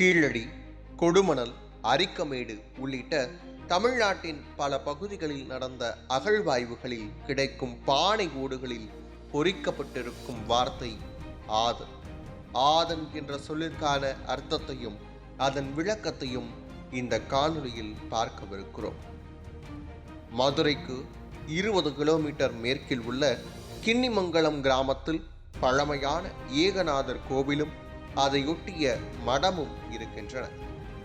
கீழடி, கொடுமணல், அரிக்கமேடு உள்ளிட்ட தமிழ்நாட்டின் பல பகுதிகளில் நடந்த அகழ்வாய்வுகளில் கிடைக்கும் பானை ஓடுகளில் பொறிக்கப்பட்டிருக்கும் வார்த்தை ஆதன். ஆதன் என்ற சொல்லிற்கான அர்த்தத்தையும் அதன் விளக்கத்தையும் இந்த காணொளியில் பார்க்கவிருக்கிறோம். மதுரைக்கு 20 கிலோமீட்டர் மேற்கில் உள்ள கிண்ணிமங்கலம் கிராமத்தில் பழமையான ஏகநாதர் கோவிலும் அதையொட்டிய மடமும் இருக்கின்றன.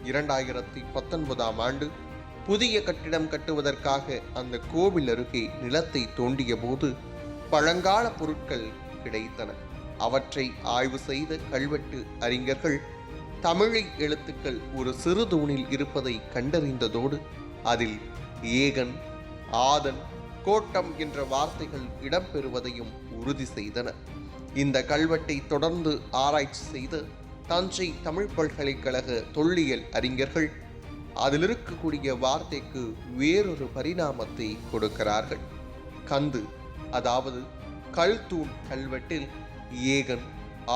2019ஆம் ஆண்டு புதிய கட்டிடம் கட்டுவதற்காக அந்த கோவில் அருகே நிலத்தை தோண்டிய போது பழங்கால பொருட்கள் கிடைத்தன. அவற்றை ஆய்வு செய்த கல்வெட்டு அறிஞர்கள் தமிழை எழுத்துக்கள் ஒரு சிறு தூணில் இருப்பதை கண்டறிந்ததோடு அதில் ஏகன், ஆதன், கோட்டம் என்ற வார்த்தைகள் இடம்பெறுவதையும் உறுதி செய்தனர். இந்த கல்வெட்டை தொடர்ந்து ஆராய்ச்சி செய்த தஞ்சை தமிழ் பல்கலைக்கழக தொல்லியல் அறிஞர்கள் அதில் இருக்கக்கூடிய வார்த்தைக்கு வேறொரு பரிணாமத்தை கொடுக்கிறார்கள். கந்து, அதாவது கல்தூண் கல்வெட்டில் ஏகன்,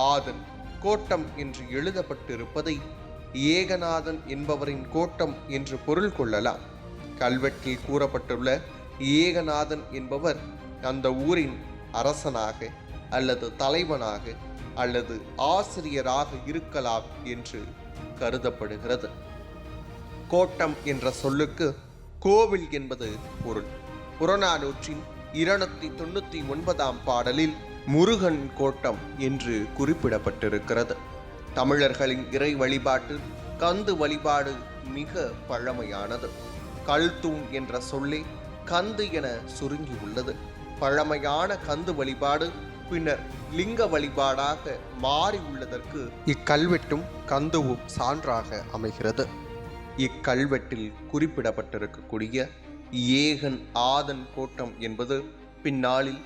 ஆதன், கோட்டம் என்று எழுதப்பட்டிருப்பதை ஏகநாதன் என்பவரின் கோட்டம் என்று பொருள் கொள்ளலாம். கல்வெட்டில் கூறப்பட்டுள்ள ஏகநாதன் என்பவர் அந்த ஊரின் அரசனாக அல்லது தலைவனாக அல்லது ஆசிரியராக இருக்கலாம் என்று கருதப்படுகிறது. கோட்டம் என்ற சொல்லுக்கு கோவில் என்பது பொருள். புறநானூற்றின் 299ஆம் பாடலில் முருகன் கோட்டம் என்று குறிப்பிடப்பட்டிருக்கிறது. தமிழர்களின் இறை வழிபாட்டில் கந்து வழிபாடு மிக பழமையானது. கல்தூண் என்ற சொல்லே கந்து என சுருங்கியுள்ளது. பழமையான கந்து வழிபாடு பின்னர் லிங்க வழிபாடாக மாறி உள்ளதற்கு இக்கல்வெட்டும் கந்துவும் சான்றாக அமைகிறது. இக்கல்வெட்டில் குறிப்பிடப்பட்டிருக்கக்கூடிய ஏகன் ஆதன் கோட்டம் என்பது பின்னாளில்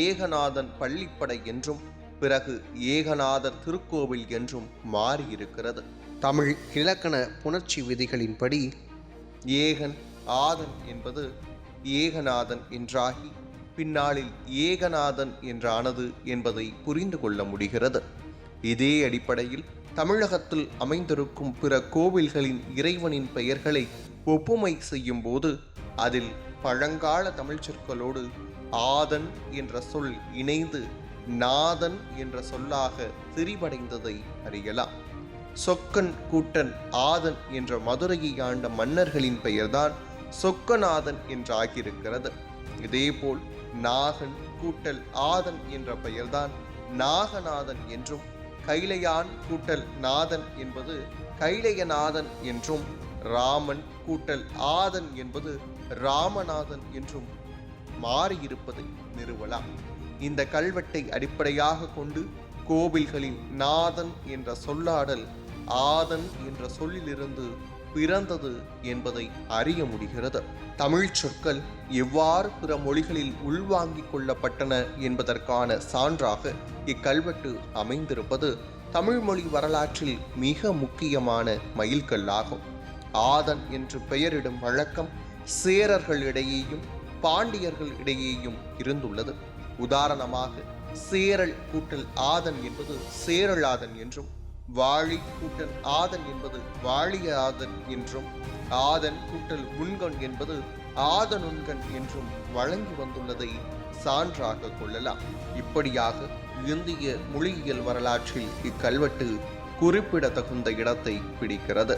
ஏகநாதன் பள்ளிப்படை என்றும் பிறகு ஏகநாதர் திருக்கோவில் என்றும் மாறியிருக்கிறது. தமிழ் இலக்கண புணர்ச்சி விதிகளின்படி ஏகன் ஆதன் என்பது ஏகநாதன் என்றாகி பின்னாளில் ஏகநாதன் என்றானது என்பதை புரிந்து கொள்ள முடிகிறது. இதே அடிப்படையில் தமிழகத்தில் அமைந்திருக்கும் பிற கோவில்களின் இறைவனின் பெயர்களை ஒப்புமை செய்யும் போது அதில் பழங்கால தமிழ் சொற்களோடு ஆதன் என்ற சொல் இணைந்து நாதன் என்ற சொல்லாக திரிபடைந்ததை அறியலாம். சொக்கன் கூட்டன் ஆதன் என்ற மதுரையை ஆண்ட மன்னர்களின் பெயர்தான் சொக்கநாதன் என்றாகியிருக்கிறது. இதேபோல் நாகன் கூட்டல் ஆதன் என்ற பெயர்தான் நாகநாதன் என்றும், கைலையான் கூட்டல் நாதன் என்பது கைலையநாதன் என்றும், ராமன் கூட்டல் ஆதன் என்பது ராமநாதன் என்றும் மாறியிருப்பதை நிறுவலாம். இந்த கல்வெட்டை அடிப்படையாக கொண்டு கோவில்களின் நாதன் என்ற சொல்லாடல் ஆதன் என்ற சொல்லிலிருந்து பிறந்தது என்பதை அறிய முடிகிறது. தமிழ் சொற்கள் எவ்வாறு பிற மொழிகளில் உள்வாங்கிக் கொள்ளப்பட்டன என்பதற்கான சான்றாக இக்கல்வெட்டு அமைந்திருப்பது தமிழ் மொழி வரலாற்றில் மிக முக்கியமான மைல்கல்லாகும். ஆதன் என்று பெயரிடும் வழக்கம் சேரர்களிடையேயும் பாண்டியர்கள் இடையேயும் இருந்துள்ளது. உதாரணமாக சேரல் கூட்டல் ஆதன் என்பது சேரலாதன் என்றும், வாழி கூட்டல் ஆதன் என்பது வாழிய ஆதன் என்றும், ஆதன் கூட்டல் உண்கண் என்பது ஆதனுண்கண் என்றும் வழங்கி வந்துள்ளதை சான்றாக கொள்ளலாம். இப்படியாக இந்திய மொழியியல் வரலாற்றில் இக்கல்வெட்டு குறிப்பிடத்தகுந்த இடத்தை பிடிக்கிறது.